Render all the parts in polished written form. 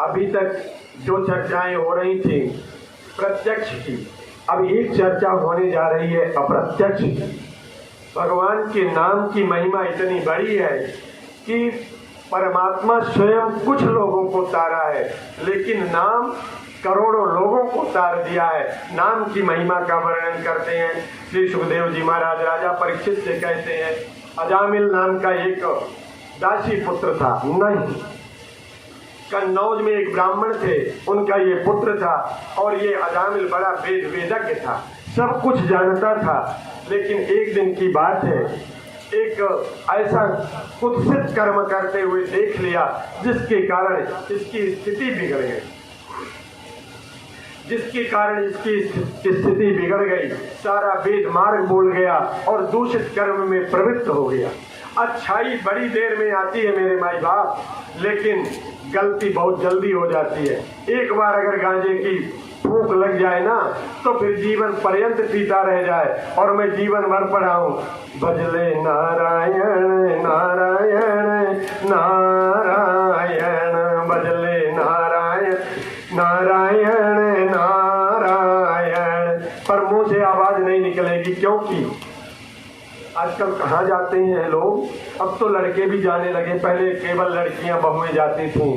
अभी तक जो चर्चाएं हो रही थी प्रत्यक्ष की, अब एक चर्चा होने जा रही है अप्रत्यक्ष की। भगवान के नाम की महिमा इतनी बड़ी है कि परमात्मा स्वयं कुछ लोगों को तारा है, लेकिन नाम करोड़ों लोगों को तार दिया है। नाम की महिमा का वर्णन करते हैं श्री सुखदेव जी महाराज। राजा परीक्षित से कहते हैं, अजामिल नाम का एक दासी पुत्र था। नहीं, कन्नौज में एक ब्राह्मण थे, उनका ये पुत्र था। और ये अजामिल बड़ा वेदज्ञ था, सब कुछ जानता था। लेकिन एक दिन की बात है, एक ऐसा कुत्सित कर्म करते हुए देख लिया जिसके कारण इसकी स्थिति बिगड़ गई, जिसके कारण इसकी स्थिति बिगड़ गई। सारा वेद मार्ग बोल गया और दूषित कर्म में प्रवृत्त हो गया। अच्छाई बड़ी देर में आती है मेरे माई बाप, लेकिन गलती बहुत जल्दी हो जाती है। एक बार अगर गांजे की फूंक लग जाए ना, तो फिर जीवन पर्यंत पीता रह जाए। और मैं जीवन भर पढ़ा हूँ, भजले नारायण नारायण नारायण, भजले नारायण नारायण नारायण, पर मुंह से आवाज नहीं निकलेगी। क्योंकि आजकल कहाँ जाते हैं लोग, अब तो लड़के भी जाने लगे। पहले केवल लड़कियां बहुएं जाती थी,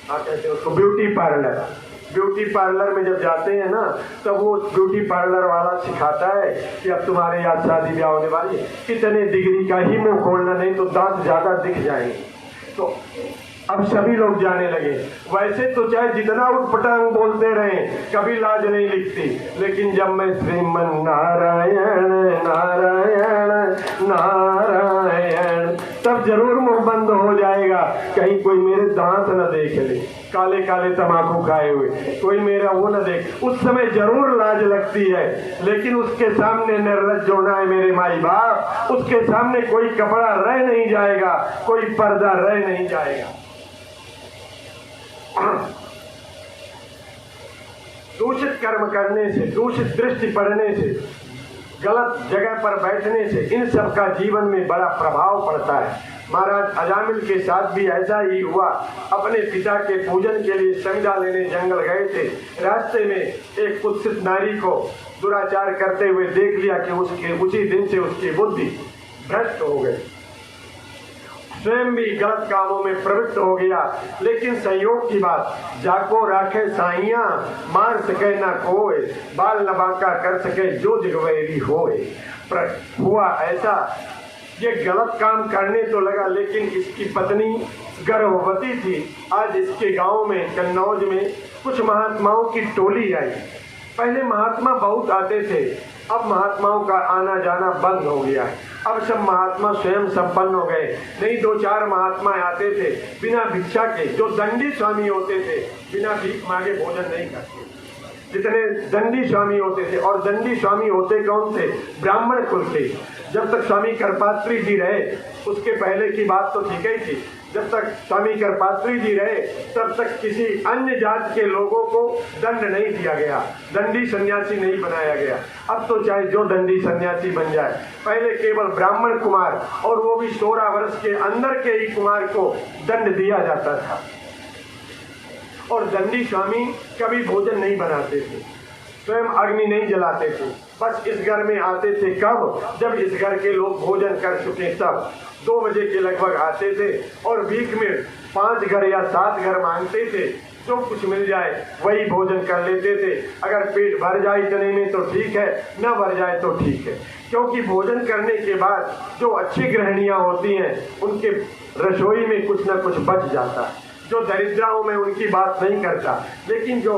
हाँ कहते हैं उसको ब्यूटी पार्लर। ब्यूटी पार्लर में जब जाते हैं ना, तब वो ब्यूटी पार्लर वाला सिखाता है कि अब तुम्हारे यहाँ शादी ब्याह होने वाली है, इतने डिग्री का ही मुंह खोलना, नहीं तो दांत ज्यादा दिख जाएंगे। तो अब सभी लोग जाने लगे। वैसे तो चाहे जितना उटपटांग बोलते रहे, कभी लाज नहीं लिखती। लेकिन जब मैं श्रीमन नारायण नारायण नारायण, तब जरूर मुंह बंद हो जाएगा, कहीं कोई मेरे दांत न देख ले, काले काले तम्बाकू खाए हुए, कोई मेरा वो न देख। उस समय जरूर लाज लगती है, लेकिन उसके सामने निर्लज्ज होना है मेरे माई बाप। उसके सामने कोई कपड़ा रह नहीं जाएगा, कोई पर्दा रह नहीं जाएगा। दूषित कर्म करने से, दूषित दृष्टि पड़ने से, गलत जगह पर बैठने से, इन सब का जीवन में बड़ा प्रभाव पड़ता है। महाराज अजामिल के साथ भी ऐसा ही हुआ। अपने पिता के पूजन के लिए संज्ञा लेने जंगल गए थे। रास्ते में एक कुत्सित नारी को दुराचार करते हुए देख लिया कि उसके उसी दिन से उसकी बुद्धि भ्रष्ट हो गई, स्वयं भी गलत कामों में प्रवृत्त हो गया। लेकिन संयोग की बात, जाको राखे साइया, मार सके ना कोई, बाल न बांका कर सके जो जगवेरी होए। हुआ ऐसा, ये गलत काम करने तो लगा, लेकिन इसकी पत्नी गर्भवती थी। आज इसके गांव में, कन्नौज में, कुछ महात्माओं की टोली आई। पहले महात्मा बहुत आते थे, अब महात्माओं का आना जाना बंद हो गया है। अब सब महात्मा स्वयं संपन्न हो गए। नहीं, दो चार महात्मा आते थे बिना भिक्षा के, जो दंडी स्वामी होते थे, बिना भीख मांगे भोजन नहीं करते, जितने दंडी स्वामी होते थे। और दंडी स्वामी होते कौन थे? ब्राह्मण कुल के। जब तक स्वामी करपात्री जी रहे, उसके पहले की बात तो ठीक ही थी, जब तक स्वामी करपात्री जी रहे तब तक किसी अन्य जात के लोगों को दंड नहीं दिया गया, दंडी सन्यासी नहीं बनाया गया। अब तो चाहे जो दंडी सन्यासी बन जाए, पहले केवल ब्राह्मण कुमार, और वो भी 16 वर्ष के अंदर के ही कुमार को दंड दिया जाता था। और दंडी स्वामी कभी भोजन नहीं बनाते थे, स्वयं अग्नि नहीं जलाते थे, बस इस घर में आते थे कब? जब इस घर के लोग भोजन कर चुके, तब 2 बजे के लगभग आते थे और भीख में 5 घर या 7 घर मांगते थे। जो कुछ मिल जाए वही भोजन कर लेते थे। अगर पेट भर जाए इतने में तो ठीक है, न भर जाए तो ठीक है। क्योंकि भोजन करने के बाद जो अच्छी गृहिणियाँ होती हैं, उनके रसोई में कुछ न कुछ बच जाता है। जो दरिद्राओं में उनकी बात नहीं करता, लेकिन जो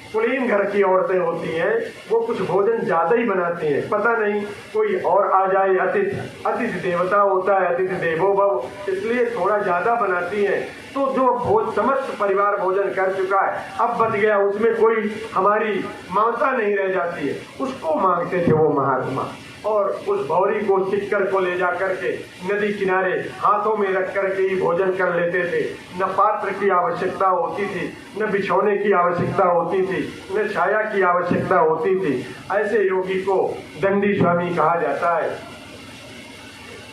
कुलीन घर की औरतें होती हैं, वो कुछ भोजन ज़्यादा ही बनाती हैं। पता नहीं कोई और आ जाए, अतिथि देवता होता है, अतिथि देवो भव, इसलिए थोड़ा ज़्यादा बनाती हैं। तो जो समस्त परिवार भोजन कर चुका है, अब बच गया, उसमें कोई हमारी ममता नहीं रह जाती है, उसको मांगते थे वो महात्मा। और उस भौरी को चिक्कर को ले जा करके नदी किनारे हाथों में रख करके ही भोजन कर लेते थे। न पात्र की आवश्यकता होती थी, न बिछौने की आवश्यकता होती थी, न छाया की आवश्यकता होती थी। ऐसे योगी को दंडी स्वामी कहा जाता है।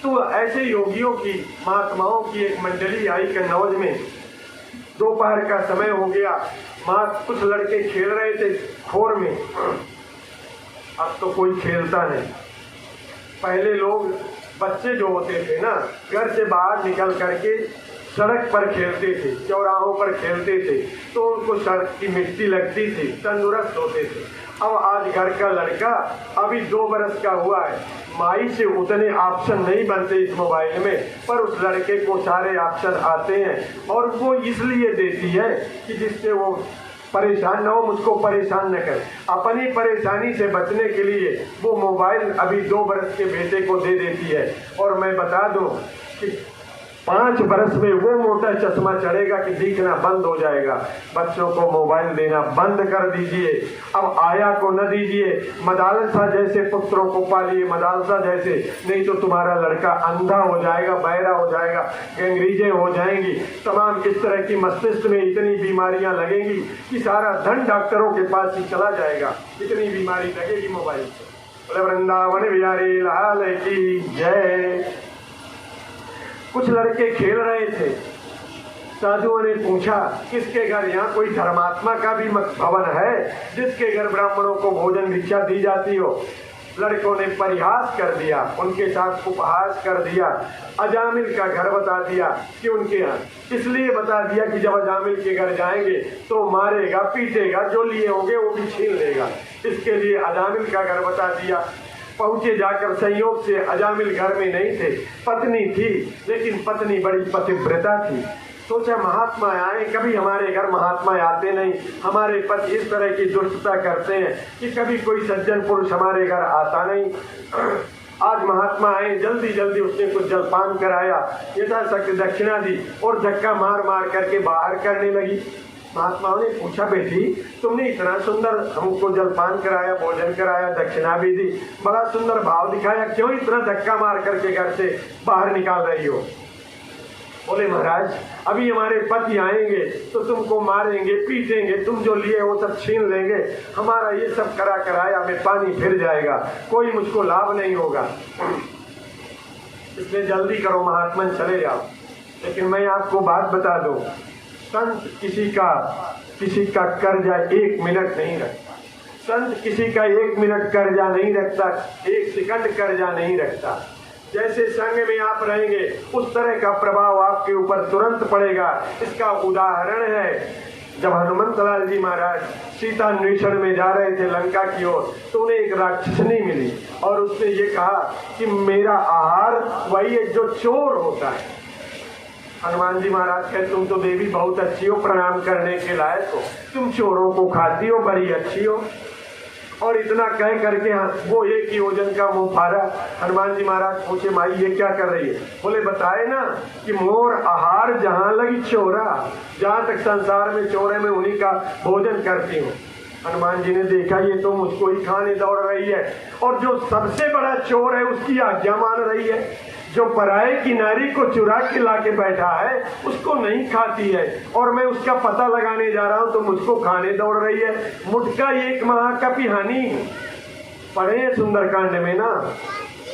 तो ऐसे योगियों की, महात्माओं की एक मंडली आई कन्नौज में। दोपहर का समय हो गया, माँ कुछ लड़के खेल रहे थे खोर में। अब तो कोई खेलता नहीं। पहले लोग बच्चे जो होते थे ना, घर से बाहर निकल करके सड़क पर खेलते थे, चौराहों पर खेलते थे, तो उनको सड़क की मिट्टी लगती थी, तंदुरुस्त होते थे। अब आज घर का लड़का अभी 2 बरस का हुआ है, माई से उतने ऑप्शन नहीं बनते इस मोबाइल में, पर उस लड़के को सारे ऑप्शन आते हैं और वो इसलिए देती है कि जिससे वो परेशान न हो, मुझको परेशान न करे। अपनी परेशानी से बचने के लिए वो मोबाइल अभी 2 बरस के बेटे को दे देती है। और मैं बता दूं कि 5 बरस में वो मोटा चश्मा चढ़ेगा कि दिखना बंद हो जाएगा। बच्चों को मोबाइल देना बंद कर दीजिए। अब आया को न दीजिए, मदालसा जैसे पुत्रों को पालिए, मदालसा जैसे, नहीं तो तुम्हारा लड़का अंधा हो जाएगा, बहरा हो जाएगा, गैंग्रीजें हो जाएंगी, तमाम इस तरह की मस्तिष्क में इतनी बीमारियां लगेंगी कि सारा धन डॉक्टरों के पास ही चला जाएगा, इतनी बीमारी लगेगी मोबाइल से। बोले वृंदावन बिहारी लाल की जय। कुछ लड़के खेल रहे थे, साधुओं ने पूछा किसके घर यहाँ कोई धर्मात्मा का भी भवन है जिसके घर ब्राह्मणों को भोजन भिक्षा दी जाती हो। लड़कों ने परिहास कर दिया, उनके साथ उपहास कर दिया, अजामिल का घर बता दिया कि उनके यहाँ, इसलिए बता दिया कि जब अजामिल के घर जाएंगे तो मारेगा, पीटेगा, जो लिए होंगे वो भी छीन लेगा, इसके लिए अजामिल का घर बता दिया। पहुंचे जाकर, संयोग से अजामिल घर में नहीं थे, पत्नी थी, लेकिन पत्नी बड़ी पतिव्रता थी। सोचा महात्मा आए, कभी हमारे घर महात्मा आते नहीं, हमारे पति इस तरह की दुष्टता करते हैं कि कभी कोई सज्जन पुरुष हमारे घर आता नहीं। आज महात्मा आए, जल्दी जल्दी उसने कुछ जलपान कराया, यथाशक्ति दक्षिणा दी और धक्का मार मार करके बाहर करने लगी। महात्माओं ने पूछा बेटी तुमने इतना सुंदर हमको जलपान कराया, भोजन कराया, दक्षिणा भी दी, बड़ा सुंदर भाव दिखाया, क्यों इतना धक्का मार करके घर से बाहर निकाल रही हो? बोले महाराज अभी हमारे पति आएंगे तो तुमको मारेंगे, पीटेंगे, तुम जो लिए वो सब छीन लेंगे, हमारा ये सब करा कराया में पानी फिर जाएगा, कोई मुझको लाभ नहीं होगा, इसलिए जल्दी करो महात्मा चले जाओ। लेकिन मैं आपको बात बता दूं, संत किसी का कर्जा 1 मिनट नहीं रखता, संत किसी का 1 मिनट कर्जा नहीं रखता, 1 सेकंड कर्जा नहीं रखता। जैसे संग में आप रहेंगे उस तरह का प्रभाव आपके ऊपर तुरंत पड़ेगा। इसका उदाहरण है जब हनुमंत लाल जी महाराज सीता अन्वेषण में जा रहे थे लंका की ओर, तो उन्हें एक राक्षसनी मिली और उसने ये कहा कि मेरा आहार वही है जो चोर होता है। हनुमान जी महाराज कहे तुम तो देवी बहुत अच्छी हो, प्रणाम करने के लायक हो, तुम चोरों को खाती हो, बड़ी अच्छी हो। और इतना कह करके वो 1 योजन का मुंह फाड़ा। हनुमान जी महाराज पूछे माई ये क्या कर रही है? बोले बताए ना कि मोर आहार जहाँ लगी चोरा, जहाँ तक संसार में चोरे में उन्हीं का भोजन करती हूँ। हनुमान जी ने देखा ये तो मुझको ही खाने दौड़ रही है, और जो सबसे बड़ा चोर है उसकी आज्ञा मान रही है, जो पराये की नारी को चुरा के लाके बैठा है उसको नहीं खाती है, और मैं उसका पता लगाने जा रहा हूं तो मुझको खाने दौड़ रही है। मुटका 1 महाकपि हानि पढ़े सुंदरकांड में ना,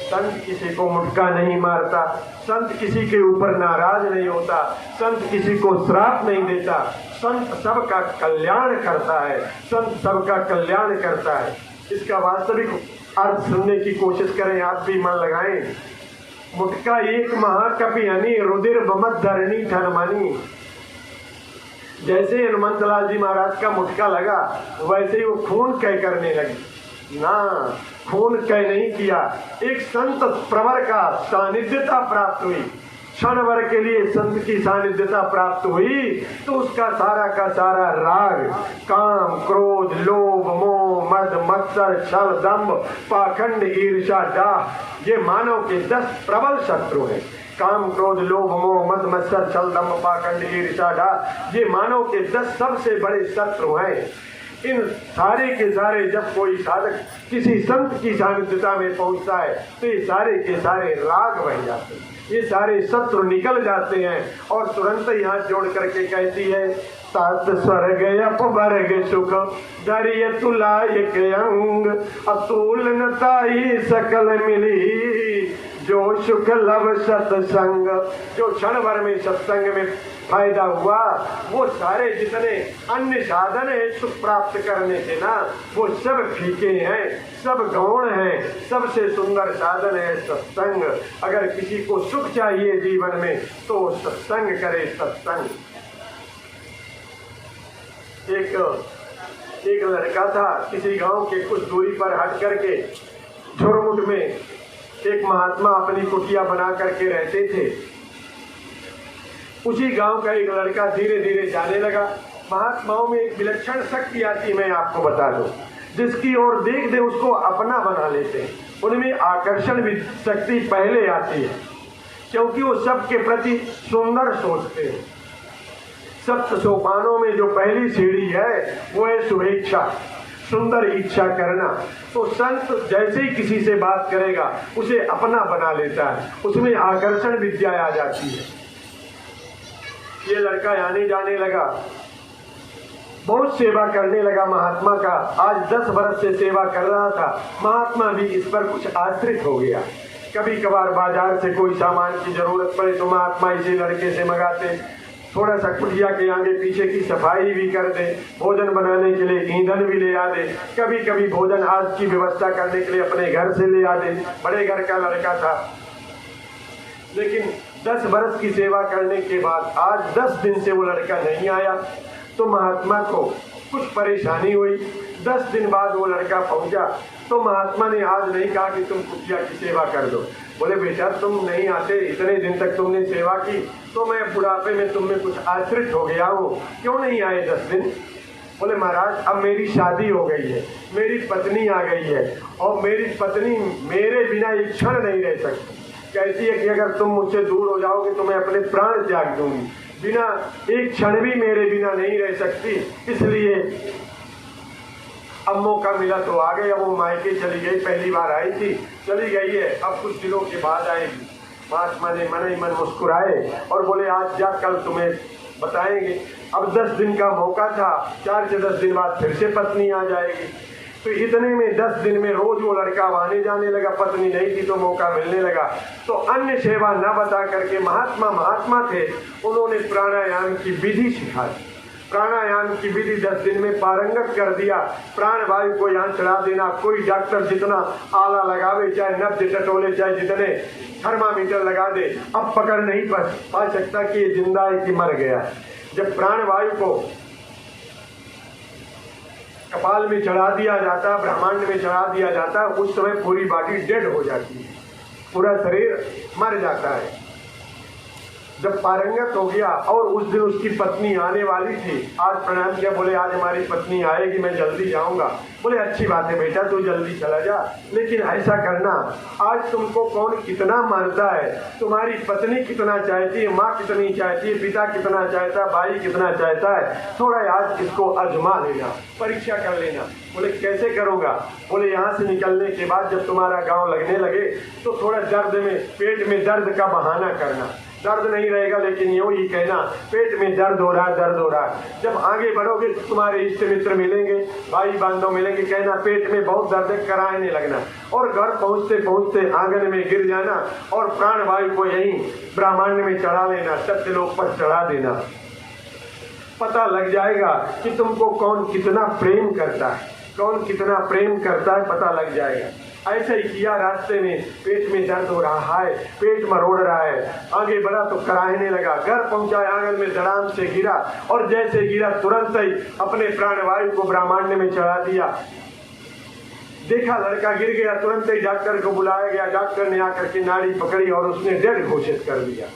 संत किसी को मुटका नहीं मारता, संत किसी के ऊपर नाराज नहीं होता, संत किसी को श्राप नहीं देता, संत सबका कल्याण करता है, संत सबका कल्याण करता है। इसका वास्तविक अर्थ सुनने की कोशिश करें, आप भी मन लगाएं। मुटका 1 महाकपि हनि रुधिर बमत धरणी ठनमानी। जैसे हनुमंत लाल जी महाराज का मुटका लगा वैसे ही वो खून कह करने लगी ना, खून कह नहीं किया, एक संत प्रवर का सानिध्यता प्राप्त हुई, क्षण भर के लिए संत की सानिध्यता प्राप्त हुई तो उसका सारा का सारा राग, काम, क्रोध, लोभ, मोह, मद, मत्सर, छल, दंभ, पाखंड, ईर्ष्या, डाह, ये मानव के 10 प्रबल शत्रु हैं। काम, क्रोध, लोभ, मोह, मद, मत्सर, छल, दंभ, पाखंड, ईर्ष्या, डाह, ये मानव के 10 सबसे बड़े शत्रु हैं। इन सारे के सारे जब कोई साधक किसी संत की सानिध्यता में पहुंचता है तो ये सारे के सारे राग बह जाते हैं, ये सारे शत्रु निकल जाते हैं, और तुरंत ही हाथ जोड़ करके कहती है 7 स्वर्ग अपवर्ग सुख धरिय तुलायक अंग अतुल नताई सकल मिली जो सुख लव सत्संग, जो क्षण भर में सत्संग में फायदा हुआ, वो सारे जितने अन्य साधन है सुख प्राप्त करने के ना, वो सब फीके हैं, सब गौण हैं। सबसे सुंदर साधन है सत्संग। अगर किसी को सुख चाहिए जीवन में तो सत्संग करे, सत्संग। एक लड़का था, किसी गांव के कुछ दूरी पर हट करके झुरमुट में एक महात्मा अपनी कुटिया बना करके रहते थे। उसी गांव का एक लड़का धीरे धीरे जाने लगा। महात्माओं में एक विलक्षण शक्ति आती, मैं आपको बता दूं, जिसकी ओर देख दे उसको अपना बना लेते हैं। उनमें आकर्षण भी शक्ति पहले आती है, क्योंकि वो सबके प्रति सुंदर सोचते हैं। सप्त सोपानों में जो पहली सीढ़ी है वो है शुभेच्छा, सुंदर इच्छा करना। तो संत जैसे ही किसी से बात करेगा उसे अपना बना लेता है, उसमें आकर्षण विद्या आ जाती है। ये लड़का आने जाने लगा, बहुत सेवा करने लगा महात्मा का। आज 10 वर्ष से सेवा कर रहा था। महात्मा भी इस पर कुछ आश्रित हो गया। कभी कभार बाजार से कोई सामान की जरूरत पड़े तो महात्मा इसी लड़के से मंगाते, थोड़ा सा कुटिया के आगे पीछे की सफाई भी कर दे, भोजन बनाने के लिए ईंधन भी ले आ दे, कभी कभी भोजन आज की व्यवस्था करने के लिए अपने घर से ले आ दे। बड़े घर का लड़का था। लेकिन 10 वर्ष की सेवा करने के बाद आज 10 दिन से वो लड़का नहीं आया, तो महात्मा को कुछ परेशानी हुई। 10 दिन बाद वो लड़का पहुंचा तो महात्मा ने आज नहीं कहा कि तुम कुटिया की सेवा कर दो। बोले बेटा तुम नहीं आते, इतने दिन तक तुमने सेवा की, तो मैं बुढ़ापे में तुम में कुछ आश्रित हो गया हूँ, क्यों नहीं आए 10 दिन? बोले महाराज अब मेरी शादी हो गई है, मेरी पत्नी आ गई है, और मेरी पत्नी मेरे बिना एक क्षण नहीं रह सकती। कहती है कि अगर तुम मुझसे दूर हो जाओगे तो मैं अपने प्राण त्याग दूंगी, बिना एक क्षण भी मेरे बिना नहीं रह सकती। इसलिए अब मौका मिला तो आ गई। अब वो मायके चली गई, पहली बार आई थी, चली गई है, अब कुछ दिनों के बाद आएगी। महात्मा ने मन ही मन मुस्कुराए और बोले आज जा, कल तुम्हें बताएंगे। अब 10 दिन का मौका था, 4 से 10 दिन बाद फिर से पत्नी आ जाएगी। तो इतने में 10 दिन में रोज वो लड़का आने जाने लगा, पत्नी नहीं थी तो मौका मिलने लगा। तो अन्य सेवा न बता करके महात्मा थे, उन्होंने प्राणायाम की विधि सिखाई। प्राणायाम की विधि 10 दिन में पारंगत कर दिया। प्राण वायु को यहाँ चढ़ा देना। कोई डॉक्टर जितना आला लगावे, चाहे नब्ज टटोले, चाहे जितने थर्मामीटर लगा दे, अब पकड़ नहीं पा सकता कि ये जिंदा है कि मर गया। जब प्राण वायु को कपाल में चढ़ा दिया जाता, ब्रह्मांड में चढ़ा दिया जाता, उस समय पूरी बॉडी डेड हो जाती है, पूरा शरीर मर जाता है। जब पारंगत हो गया और उस दिन उसकी पत्नी आने वाली थी, आज प्रणाम किया, बोले आज हमारी पत्नी आएगी, मैं जल्दी जाऊंगा। बोले अच्छी बात है बेटा, तू जल्दी चला जा, लेकिन ऐसा करना, आज तुमको कौन कितना मानता है, तुम्हारी पत्नी कितना चाहती है, माँ कितनी चाहती है, पिता कितना चाहता है, भाई कितना चाहता है, थोड़ा आज इसको आजमा लेना, परीक्षा कर लेना। बोले कैसे करूँगा? बोले यहाँ से निकलने के बाद जब तुम्हारा गाँव लगने लगे तो थोड़ा दर्द में, पेट में दर्द का बहाना करना। दर्द नहीं रहेगा लेकिन यूं ही कहना पेट में दर्द हो रहा है, दर्द हो रहा है। जब आगे बढ़ोगे तो तुम्हारे इष्ट मित्र मिलेंगे, भाई बांधव मिलेंगे, कहना पेट में बहुत दर्द है, कराने लगना। और घर पहुंचते पहुंचते आंगन में गिर जाना और प्राण वायु को यहीं ब्रह्मांड में चढ़ा लेना, सत्यलोक पर चढ़ा देना। पता लग जाएगा कि तुमको कौन कितना प्रेम करता है, कौन कितना प्रेम करता है, पता लग जाएगा। ऐसे ही किया। रास्ते में पेट में दर्द हो रहा है, पेट मरोड़ रहा है, आगे बढ़ा तो कराहने लगा। घर पहुंचा, आंगन में धड़ाम से गिरा और जैसे गिरा तुरंत ही अपने प्राणवायु को ब्रह्मांड में चढ़ा दिया। देखा लड़का गिर गया, तुरंत ही डॉक्टर को बुलाया गया। डॉक्टर ने आकर के नाड़ी पकड़ी और उसने डेड घोषित कर दिया।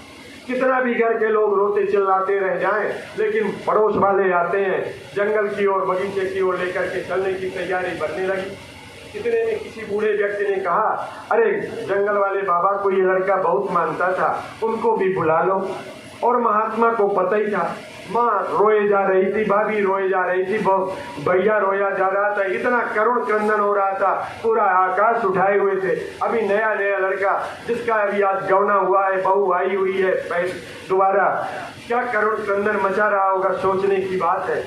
कितना भी घर के लोग रोते चिल्लाते रह जाएं, लेकिन पड़ोस वाले आते हैं, जंगल की ओर, बगीचे की ओर लेकर के चलने की तैयारी बढ़ने लगी। इतने में किसी बूढ़े व्यक्ति ने कहा, अरे जंगल वाले बाबा को ये लड़का बहुत मानता था, उनको भी बुला लो। और महात्मा को पता ही था, माँ रोए जा रही थी, भाभी रोए जा रही थी, भैया रोया जा रहा था, इतना करुण क्रंदन हो रहा था, पूरा आकाश उठाए हुए थे। अभी नया नया लड़का जिसका अभी आज गौना हुआ है, बहू आई हुई है दोबारा, क्या करुण क्रंदन मचा रहा होगा, सोचने की बात है।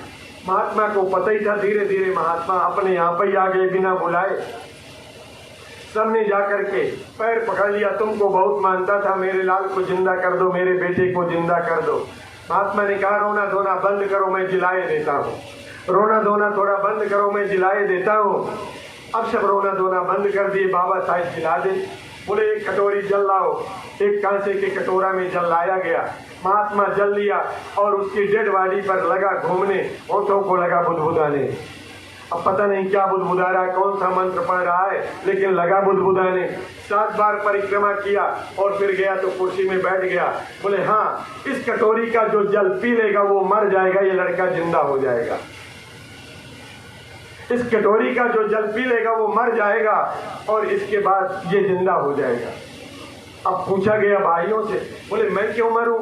महात्मा को पता ही था। धीरे धीरे महात्मा अपने यहाँ पर ही आ गए बिना बुलाए। सबने जाकर के पैर पकड़ लिया, तुमको बहुत मानता था, मेरे लाल को जिंदा कर दो, मेरे बेटे को जिंदा कर दो। महात्मा ने कहा रोना धोना बंद करो, मैं जिलाए देता हूँ। रोना धोना थोड़ा बंद करो, मैं जिलाए देता हूँ। अब सब रोना धोना बंद कर दिए। बाबा साहब जिला दे। बोले एक कटोरी जल लाओ। एक कांसे के कटोरा में जल लाया गया। महात्मा जल लिया और उसकी डेड बॉडी पर लगा घूमने, होठों को लगा बुदबुदाने। अब पता नहीं क्या बुदबुदा रहा है, कौन सा मंत्र पढ़ रहा है, लेकिन लगा बुदबुदाने। 7 बार परिक्रमा किया और फिर गया तो कुर्सी में बैठ गया। बोले हाँ, इस कटोरी का जो जल पी लेगा वो मर जाएगा, ये लड़का जिंदा हो जाएगा। इस कटोरी का जो जल पी लेगा वो मर जाएगा और इसके बाद ये जिंदा हो जाएगा। अब पूछा गया भाइयों से, बोले मैं क्यों मरूं,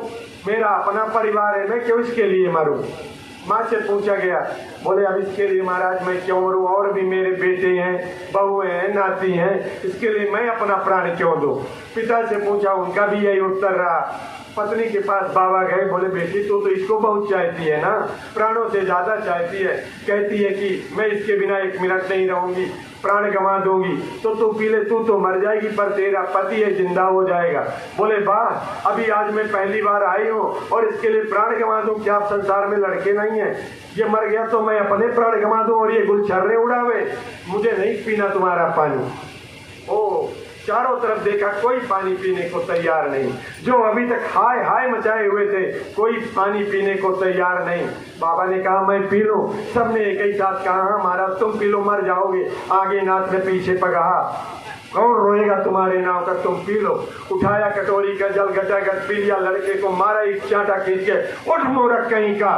मेरा अपना परिवार है, मैं क्यों इसके लिए मरूं। माँ से पूछा गया, बोले अब इसके लिए महाराज मैं क्यों मरूं, और भी मेरे बेटे हैं, बहुएं हैं, नाती हैं, इसके लिए मैं अपना प्राण क्यों दूं। पिता से पूछा, उनका भी यही उत्तर रहा। पत्नी के पास बाबा गए, बोले बेटी तू तो इसको बहुत चाहती है ना, प्राणों से ज्यादा चाहती है, कहती है कि मैं इसके बिना 1 मिनट नहीं रहूंगी, प्राण गंवा दूंगी, तो तू पी ले, तू तो मर जाएगी पर तेरा पति है जिंदा हो जाएगा। बोले वाह, अभी आज मैं पहली बार आई हूँ और इसके लिए प्राण गंवा दूं, क्या आप संसार में लड़के नहीं है, ये मर गया तो मैं अपने प्राण गंवा दूं और ये गुलछर्रे उड़ावे, मुझे नहीं पीना तुम्हारा पानी। ओ चारों तरफ देखा, कोई पानी पीने को तैयार नहीं। जो अभी तक हाय हाय मचाए हुए थे, कोई पानी पीने को तैयार नहीं। बाबा ने कहा मैं पी लूं। सबने एक ही साथ कहा हाँ महाराज तुम पी लो, मर जाओगे। आगे नाथ ने पीछे पकड़ा, कौन रोएगा तुम्हारे नाव का, तुम पी लो। उठाया कटोरी का जल, गटागट पी लिया, लड़के को मारा एक चांटा खींच के, उठ मूर्ख कहीं का।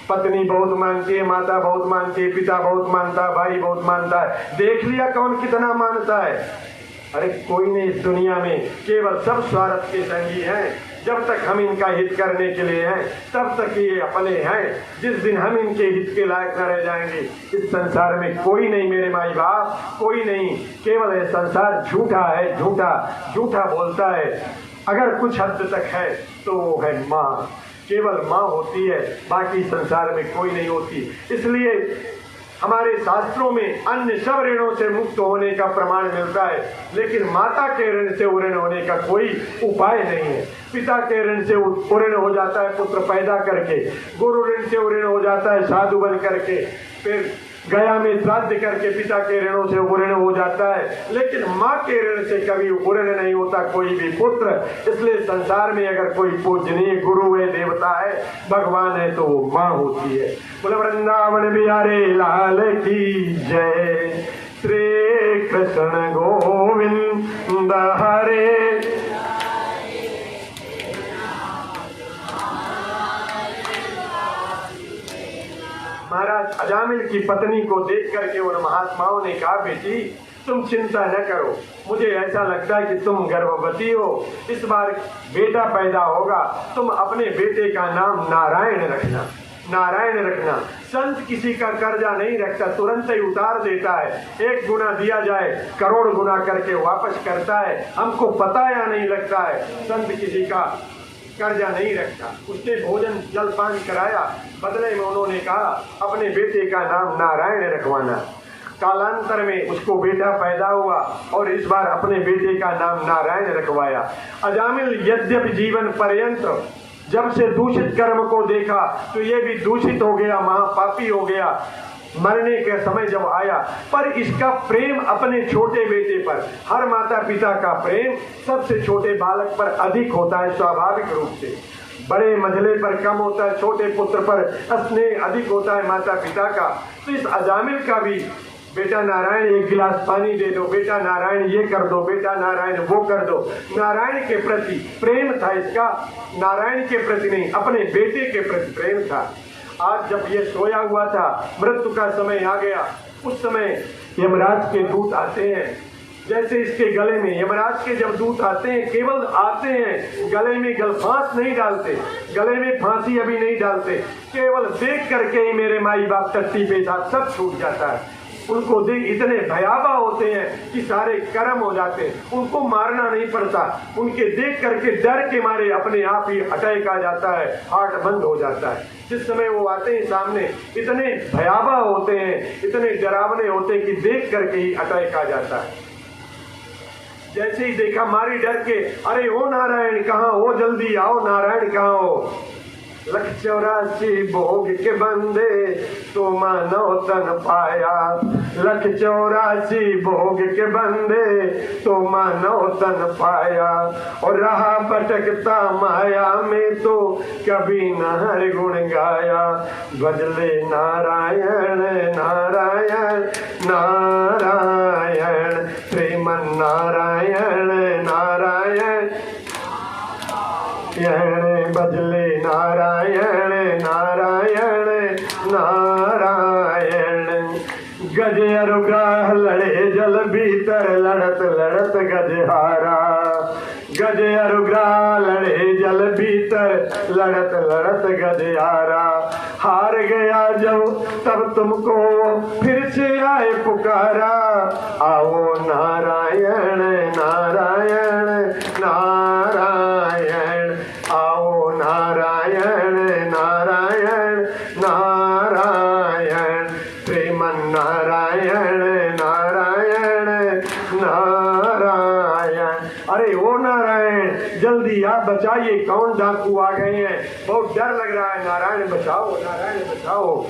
पत्नी बहुत मानती है, माता बहुत मानती है, पिता बहुत मानता है, भाई बहुत मानता है। देख लिया कौन कितना मानता है। अरे कोई नहीं इस दुनिया में, केवल सब स्वार्थ के संगी हैं। जब तक हम इनका हित करने के लिए हैं तब तक ये अपने हैं। जिस दिन हम इनके हित के लायक न रह जाएंगे, इस संसार में कोई नहीं मेरे माई बाप, कोई नहीं। केवल ये संसार झूठा है, झूठा झूठा बोलता है। अगर कुछ हद तक है तो वो है माँ, केवल माँ होती है, बाकी संसार में कोई नहीं होती। इसलिए हमारे शास्त्रों में अन्य सब ऋणों से मुक्त होने का प्रमाण मिलता है, लेकिन माता के ऋण से ऋण होने का कोई उपाय नहीं है। पिता के ऋण से ऋण हो जाता है पुत्र पैदा करके, गुरु ऋण से ऋण हो जाता है साधु बन करके, फिर गया में श्राद्ध करके पिता के ऋणों से ऋण हो जाता है, लेकिन माँ के ऋण से कभी ऋण नहीं होता कोई भी पुत्र। इसलिए संसार में अगर कोई पूजनीय गुरु है, देवता है, भगवान है, तो वो माँ होती है। बोले वृंदावन बिहारी लाल की जय। श्री कृष्ण गोविंद हरे। महाराज अजामिल की पत्नी को देख करके उन महात्माओं ने कहा, बेटी तुम चिंता न करो, मुझे ऐसा लगता है कि तुम गर्भवती हो, इस बार बेटा पैदा होगा, तुम अपने बेटे का नाम नारायण रखना, नारायण रखना। संत किसी का कर्जा नहीं रखता, तुरंत ही उतार देता है। 1 गुना दिया जाए करोड़ गुना करके वापस करता है। हमको पता या नहीं लगता है, संत किसी का कर्जा नहीं रखता। उसने भोजन जलपान कराया, बदले में उन्होंने कहा अपने बेटे का नाम नारायण रखवाना। कालांतर में उसको बेटा पैदा हुआ और इस बार अपने बेटे का नाम नारायण रखवाया। अजामिल यद्यपि जीवन पर्यंत जब से दूषित कर्म को देखा तो ये भी दूषित हो गया, महापापी हो गया। मरने के समय जब आया, पर इसका प्रेम अपने छोटे बेटे पर, हर माता पिता का प्रेम सबसे छोटे बालक पर अधिक होता है स्वाभाविक रूप से। बड़े मझले पर कम होता है, छोटे पुत्र पर स्नेह अधिक होता है माता पिता का। तो इस अजामिल का भी बेटा नारायण 1 गिलास पानी दे दो, बेटा नारायण ये कर दो, बेटा नारायण वो कर दो। नारायण के प्रति प्रेम था इसका, नारायण के प्रति नहीं, अपने बेटे के प्रति प्रेम था। आज जब ये सोया हुआ था, मृत्यु का समय आ गया, उस समय यमराज के दूत आते हैं। जैसे इसके गले में यमराज के जब दूत आते हैं, केवल आते हैं, गले में गलफांस नहीं डालते, गले में फांसी अभी नहीं डालते, केवल देख करके ही मेरे माई बाप टट्टी पेशाब सब छूट जाता है। उनको देख इतने भयावह होते हैं कि सारे कर्म हो जाते हैं। उनको मारना नहीं पड़ता, उनके देख करके डर के मारे अपने आप ही अटैक आ जाता है, हार्ट बंद हो जाता है। जिस समय वो आते हैं सामने, इतने भयावह होते हैं, इतने डरावने होते हैं कि देख करके ही अटैक आ जाता है। जैसे ही देखा मारी डर के, अरे ओ नारायण कहाँ हो, जल्दी आओ, नारायण कहाँ हो। लख 84 भोग के बंदे तो मानव तन पाया, लख 84 भोग के बंदे तो मानव तन पाया। और रहा भटकता माया में तो कभी न हर गुण गाया। भजले नारायण नारायण नारायण, श्रीमन नारायण नारायण भजले नारायण नारायण नारायण। गज अनुग्रह लड़े जल भीतर, लड़त लड़त गज हारा। गज अनुग्रह लड़े जल भीतर, लड़त लड़त गज हारा। हार गया जब तब तुमको फिर से आए पुकारा। आओ नारायण नारायण नारायण, आओ नारायण नारायण नारायण, श्रीमन नारायण नारायण नारायण। अरे ओ नारायण जल्दी आ, बचाइए, कौन डाकू आ गए हैं, बहुत डर लग रहा है, नारायण बचाओ नारायण बचाओ।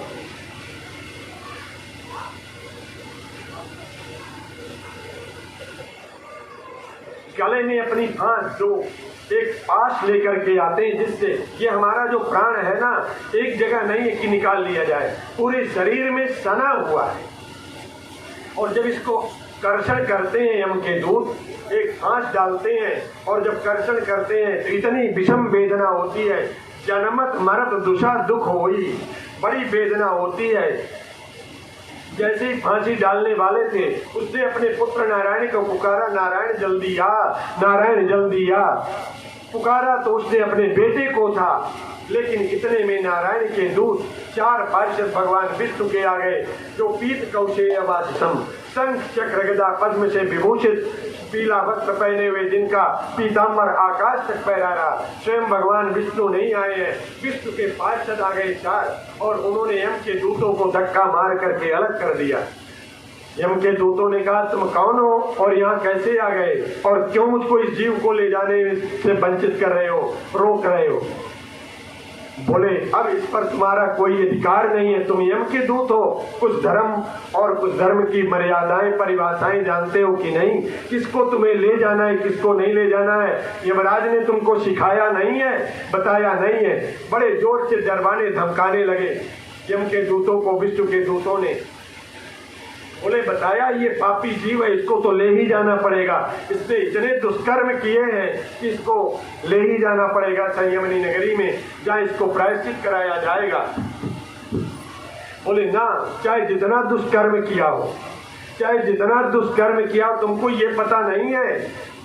गले में अपनी फांस दो, एक पास लेकर के आते हैं जिससे ये हमारा जो प्राण है ना, एक जगह नहीं है कि निकाल लिया जाए, पूरे शरीर में सना हुआ है। और जब इसको कर्षण करते हैं यम के दूत, एक फांस डालते हैं और जब कर्षण करते हैं तो इतनी विषम वेदना होती है, जन्मत मरत दुषा दुख होई, बड़ी वेदना होती है। जैसे ही फांसी डालने वाले थे उसने अपने पुत्र नारायण को पुकारा, नारायण जल्दी आ, नारायण जल्दी आ। पुकारा तो उसने अपने बेटे को था, लेकिन इतने में नारायण के दूत 4 पार्षद भगवान विष्णु के आ गए, जो पीत कौशेयवासितम शंख चक्र गदा पद्म से विभूषित पीला वस्त्र पहने हुए, जिनका पीताम्बर आकाश तक फहरा रहा। स्वयं भगवान विष्णु नहीं आए हैं, विष्णु के पार्षद आ गए 4, और उन्होंने यम के दूतों को धक्का मार करके अलग कर दिया। यम के दूतों ने कहा तुम कौन हो और यहाँ कैसे आ गए, और क्यों मुझको इस जीव को ले जाने से वंचित कर रहे हो, रोक रहे हो। बोले अब इस पर तुम्हारा कोई अधिकार नहीं है, तुम यम के दूत हो, कुछ धर्म और कुछ धर्म की मर्यादाएं परिभाषाएं जानते हो कि नहीं, किसको तुम्हें ले जाना है किसको नहीं ले जाना है, यमराज ने तुमको सिखाया नहीं है, बताया नहीं है। बड़े जोर से डरवाने धमकाने लगे यम के दूतों को विष्णु के दूतों ने। बोले बताया ये पापी जीव है, इसको तो ले ही जाना पड़ेगा, इसने इतने दुष्कर्म किए हैं कि इसको ले ही जाना पड़ेगा संयमनी नगरी में, जहाँ इसको प्रायश्चित कराया जाएगा। बोले ना, चाहे जितना दुष्कर्म किया हो, चाहे जितना दुष्कर्म किया हो, तुमको ये पता नहीं है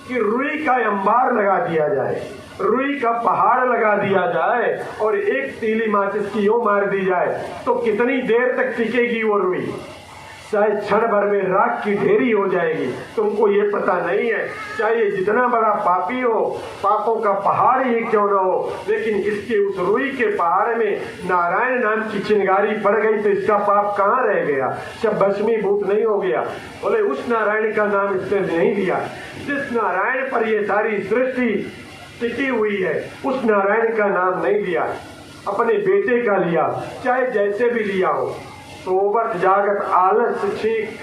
कि रुई का अंबार लगा दिया जाए, रुई का पहाड़ लगा दिया जाए और एक तीली माचिस की यूं मार दी जाए तो कितनी देर तक टिकेगी वो रुई, चाहे क्षण भर में राख की ढेरी हो जाएगी। तुमको ये पता नहीं है, चाहे जितना बड़ा पापी हो, पापों का पहाड़ ही क्यों न हो, लेकिन इसके उस रुई के पहाड़ में नारायण नाम की चिंगारी पड़ गई तो इसका पाप कहाँ रह गया, सब भस्मीभूत नहीं हो गया। बोले उस नारायण का नाम इसने नहीं लिया, जिस नारायण पर ये सारी सृष्टि टिकी हुई है उस नारायण का नाम नहीं लिया, अपने बेटे का लिया, चाहे जैसे भी लिया हो। सोबत जागत आलस छींक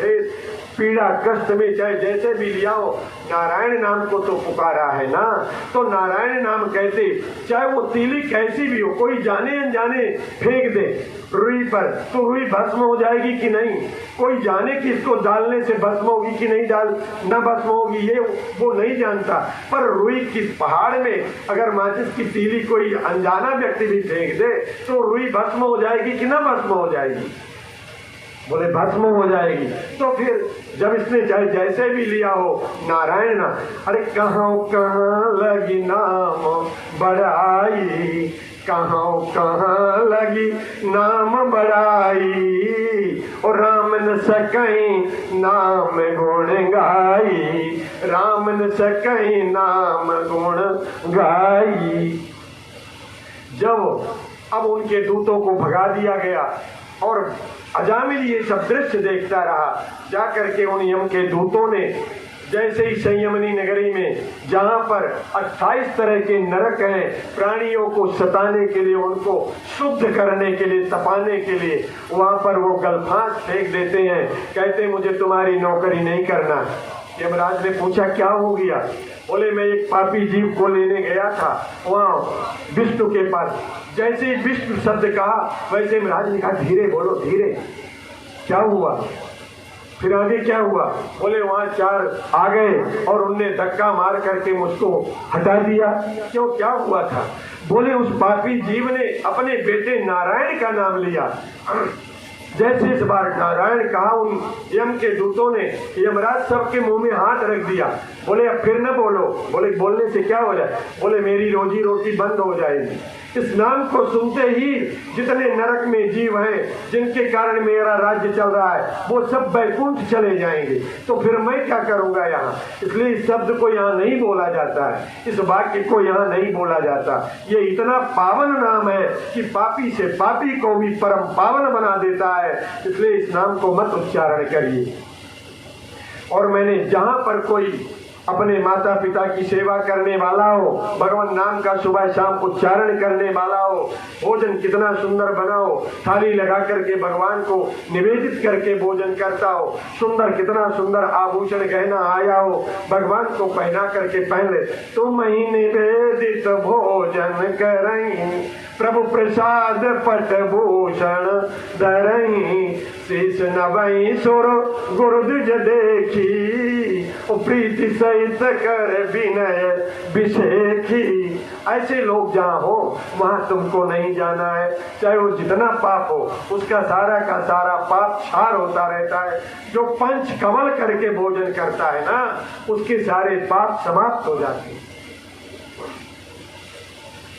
पीड़ा कष्ट में चाहे जैसे भी लिया हो, नारायण नाम को तो पुकारा है ना, तो नारायण नाम कहते, चाहे वो तीली कैसी भी हो, कोई जाने अनजाने फेंक दे रुई पर तो रुई भस्म हो जाएगी कि नहीं, कोई जाने कि इसको डालने से भस्म होगी कि नहीं, डाल न भस्म होगी ये वो नहीं जानता, पर रुई किस पहाड़ में अगर माचिस की तीली कोई अनजाना व्यक्ति भी फेंक दे तो रुई भस्म हो जाएगी कि न भस्म हो जाएगी। बोले भस्म हो जाएगी। तो फिर जब इसने चाहे जैसे भी लिया हो नारायण, अरे कहाँ कहाँ लगी नाम बड़ाई, कहाँ कहाँ लगी नाम बड़ाई, और राम न सकई नाम गुण गाई, राम न सकई नाम गुण गाई। जब अब उनके दूतों को भगा दिया गया और अजामिल ये सब दृश्य देखता रहा, जा करके उन यम के दूतों ने जैसे ही संयमनी नगरी में जहाँ पर 28 तरह के नरक हैं, प्राणियों को सताने के लिए, उनको शुद्ध करने के लिए, तपाने के लिए, वहाँ पर वो गलफांस फेंक देते हैं, कहते मुझे तुम्हारी नौकरी नहीं करना। यमराज ने पूछा क्या हो गया? बोले मैं एक पापी जीव को लेने गया था वहाँ विष्णु के पास। जैसे ही विष्णु शब्द कहा वैसे यमराज ने कहा धीरे बोलो, धीरे। क्या हुआ? फिर आगे क्या हुआ? बोले वहाँ 4 आ गए और उनने धक्का मार करके मुझको हटा दिया। क्यों, क्या हुआ था? बोले उस पापी जीव ने अपने बेटे नारायण का नाम लिया। जैसे इस बार नारायण कहा, उन यम के दूतों ने यमराज सबके मुंह में हाथ रख दिया। बोले अब फिर न बोलो। बोले बोलने से क्या हो जाए? बोले मेरी रोजी रोटी बंद हो जाएगी। इस नाम को सुनते ही जितने नरक में जीव हैं, जिनके कारण मेरा राज्य चल रहा है, वो सब बैकुंठ चले जाएंगे। तो फिर मैं क्या करूंगा यहाँ? इसलिए इस शब्द को यहाँ नहीं बोला जाता है, इस वाक्य को यहाँ नहीं बोला जाता। ये इतना पावन नाम है कि पापी से पापी को भी परम पावन बना देता है। इसलिए इस नाम को मत उच्चारण करिए। और मैंने जहाँ पर कोई अपने माता पिता की सेवा करने वाला हो, भगवान नाम का सुबह शाम उच्चारण करने वाला हो, भोजन कितना सुंदर बनाओ, थाली लगा करके भगवान को निवेदित करके भोजन करता हो, सुंदर कितना सुंदर आभूषण गहना आया हो, भगवान को पहना करके पहन ले, तुम ही निवेदित भोजन करहीं, प्रभु प्रसाद पट भूषण धरहीं, शीश नवई सुर गुरुद्विज देखी, प्रीति सहित कर विनय विषेखी। ऐसे लोग जहाँ हो वहाँ तुमको नहीं जाना है। चाहे वो जितना पाप हो, उसका सारा का सारा पाप क्षार होता रहता है। जो पंच कमल करके भोजन करता है ना, उसके सारे पाप समाप्त हो जाते हैं।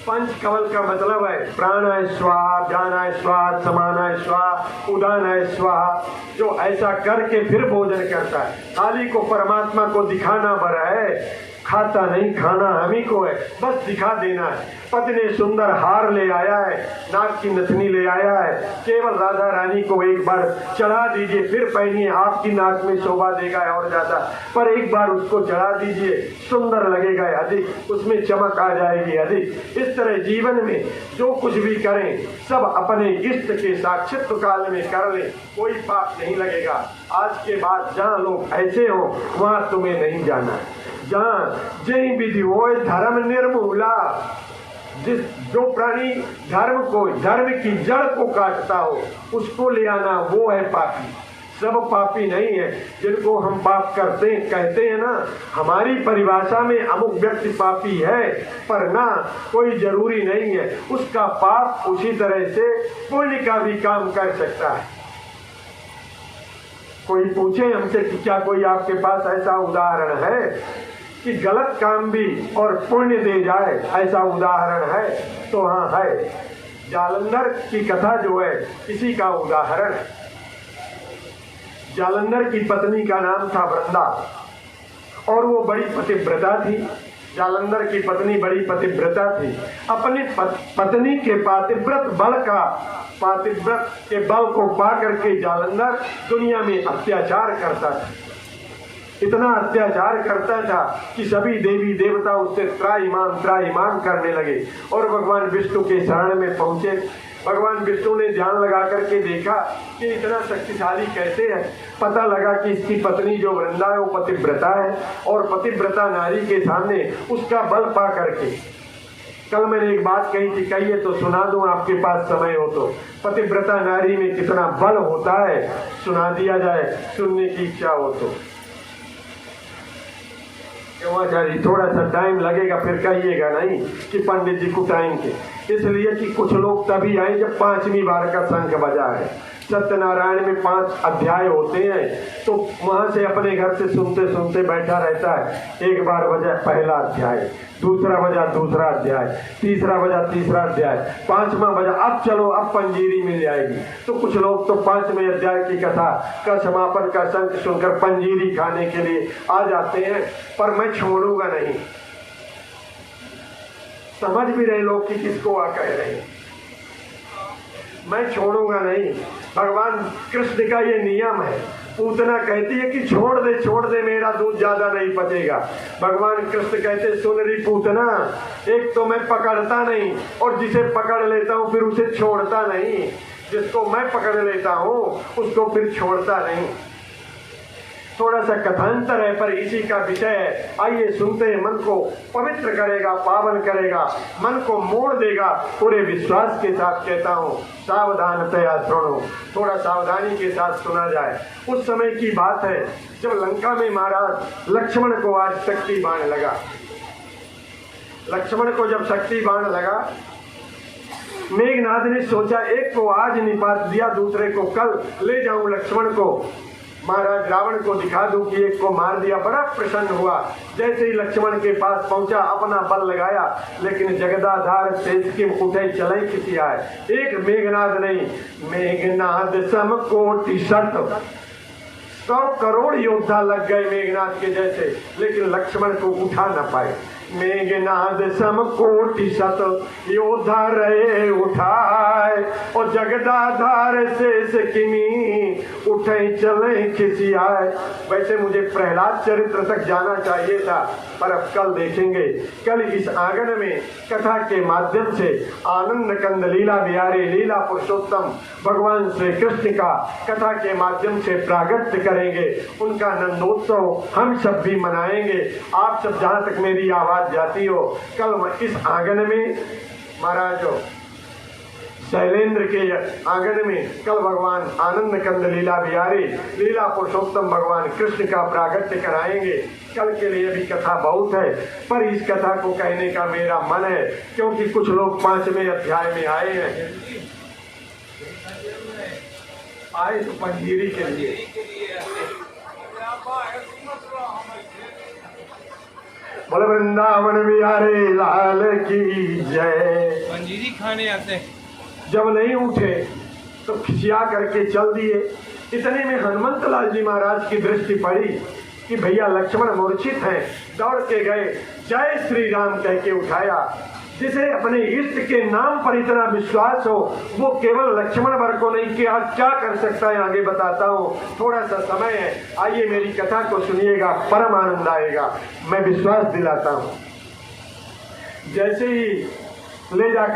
पंच कमल का मतलब है प्राणाय स्वाहा, ज्ञानाय स्वाहा, समानाय स्वाहा, उदानाय स्वाहा। जो ऐसा करके फिर भोजन करता है, थाली को परमात्मा को दिखाना भरा है, खाता नहीं, खाना हम ही को है, बस दिखा देना है। पति ने सुंदर हार ले आया है, नाक की नथनी ले आया है, केवल राधा रानी को एक बार चढ़ा दीजिए, फिर पहनिए, आपकी नाक में शोभा देगा और ज्यादा, पर एक बार उसको चढ़ा दीजिए, सुंदर लगेगा अधिक, उसमें चमक आ जाएगी अधिक। इस तरह जीवन में जो कुछ भी करें सब अपने इष्ट के साक्षित्व काल में कर ले, कोई पाप नहीं लगेगा। आज के बाद जहाँ लोग ऐसे हो वहाँ तुम्हें नहीं जाना है। जहाँ जय विधि हो धर्म निर्मूला, जो प्राणी धर्म को, धर्म की जड़ को काटता हो, उसको ले आना, वो है पापी। सब पापी नहीं है। जिनको हम पाप करते कहते हैं ना, हमारी परिभाषा में अमुक व्यक्ति पापी है, पर ना कोई जरूरी नहीं है। उसका पाप उसी तरह से पुण्य का भी काम कर सकता है। कोई पूछे हमसे कि क्या कोई आपके पास ऐसा उदाहरण है कि गलत काम भी और पुण्य दे जाए, ऐसा उदाहरण है? तो हाँ है। जालंधर की कथा जो है इसी का उदाहरण है। जालंधर की पत्नी का नाम था वृंदा और वो बड़ी पतिव्रता थी। जालंधर की पत्नी बड़ी पतिव्रता थी। अपनी पत्नी के पातिव्रत के बल को पा करके जालंधर दुनिया में अत्याचार करता था। इतना अत्याचार करता था कि सभी देवी देवता उससे त्राहिमाम करने लगे और भगवान विष्णु के शरण में पहुंचे। भगवान विष्णु ने ध्यान लगा करके देखा कि इतना शक्तिशाली कैसे है। पता लगा कि इसकी पत्नी जो वृंदा है वो पतिव्रता है और पतिव्रता नारी के सामने उसका बल पा करके, कल मैंने एक बात कही थी, कहिए तो सुना दूं आपके पास समय हो तो। पतिव्रता नारी में कितना बल होता है सुना दिया जाए, सुनने की इच्छा हो तो। थोड़ा सा टाइम लगेगा, फिर कहिएगा नहीं कि पंडित जी कुटाएंगे, इसलिए कि कुछ लोग तभी आए जब 5वीं बार का शंख बजा है। सत्यनारायण में 5 अध्याय होते हैं, तो वहां से अपने घर से सुनते सुनते बैठा रहता है। एक बार बजा पहला अध्याय, दूसरा बजा दूसरा अध्याय, तीसरा बजा तीसरा अध्याय, 5वां बजा अब चलो अब पंजीरी मिल जाएगी। तो कुछ लोग तो 5वें अध्याय की कथा का समापन का शंख सुनकर पंजीरी खाने के लिए आ जाते हैं। पर मैं छोड़ूंगा नहीं। समझ भी रहे लोग कि किसको आ कह रहे हैं, मैं छोड़ूंगा नहीं। भगवान कृष्ण का ये नियम है, पूतना कहती है कि छोड़ दे मेरा दूध ज्यादा नहीं पचेगा। भगवान कृष्ण कहते सुन रही पूतना, एक तो मैं पकड़ता नहीं और जिसे पकड़ लेता हूँ फिर उसे छोड़ता नहीं, जिसको मैं पकड़ लेता हूँ उसको फिर छोड़ता नहीं। थोड़ा सा कथांतर है पर इसी का विषय है। आइए सुनते हैं। मन को पवित्र करेगा, पावन करेगा, मन को मोड़ देगा। पूरे विश्वास के साथ कहता हूँ, सावधानतया सुनो। थोड़ा सावधानी के साथ सुना जाए। उस समय की बात है जब लंका में महाराज लक्ष्मण को आज शक्ति बाण लगा। लक्ष्मण को जब शक्ति बाण लगा, मेघनाथ ने सोचा एक को आज निपात दिया, दूसरे को कल ले जाऊं लक्ष्मण को, महाराज रावण को दिखा दूं कि एक को मार दिया। बड़ा प्रसन्न हुआ। जैसे ही लक्ष्मण के पास पहुंचा अपना बल लगाया, लेकिन जगदाधार शेष के उठे चले किसी आए। एक मेघनाद नहीं, मेघनाद सम कोटि शत, 100 करोड़ योद्धा लग गए मेघनाद के जैसे, लेकिन लक्ष्मण को उठा न पाए। मेघनाद सम कोटि शत योद्धा रहे उठाए, और जगदाधार शेष किमी उठे चले खिसियाए। वैसे मुझे प्रहलाद चरित्र तक जाना चाहिए था, पर अब कल देखेंगे। कल इस आंगन में कथा के माध्यम से आनंद कंद लीला बिहारी लीला पुरुषोत्तम भगवान श्री कृष्ण का कथा के माध्यम से प्रागट्य करेंगे। उनका नंदोत्सव हम सब भी मनाएंगे। आप सब जहाँ तक मेरी आवाज जाती हो, कल इस आंगन में महाराज शैलेंद्र के आंगन में कल भगवान आनंद कंद लीला बिहारी लीला पुरुषोत्तम भगवान कृष्ण का प्रागट्य कराएंगे। कल के लिए भी कथा बहुत है, पर इस कथा को कहने का मेरा मन है, क्योंकि कुछ लोग 5वें अध्याय में आए हैं। आए तो पंजीरी के लिए। बोल वृंदावन बिहारी लाल की जय। पंजीरी खाने आते हैं। जब नहीं उठे तो खिसिया करके चल दिए। इतने में हनुमंत लाल जी महाराज की दृष्टि पड़ी कि भैया लक्ष्मण मूर्छित हैं। दौड़ के गए, जय श्री राम कह के उठाया। जिसे अपने इष्ट के नाम पर इतना विश्वास हो, वो केवल लक्ष्मण भर को नहीं कि आज क्या कर सकता है आगे बताता हूँ। थोड़ा सा समय है, आइए मेरी कथा को सुनिएगा, परम आनंद आएगा। मैं विश्वास दिलाता हूँ। जैसे ही ले जाकर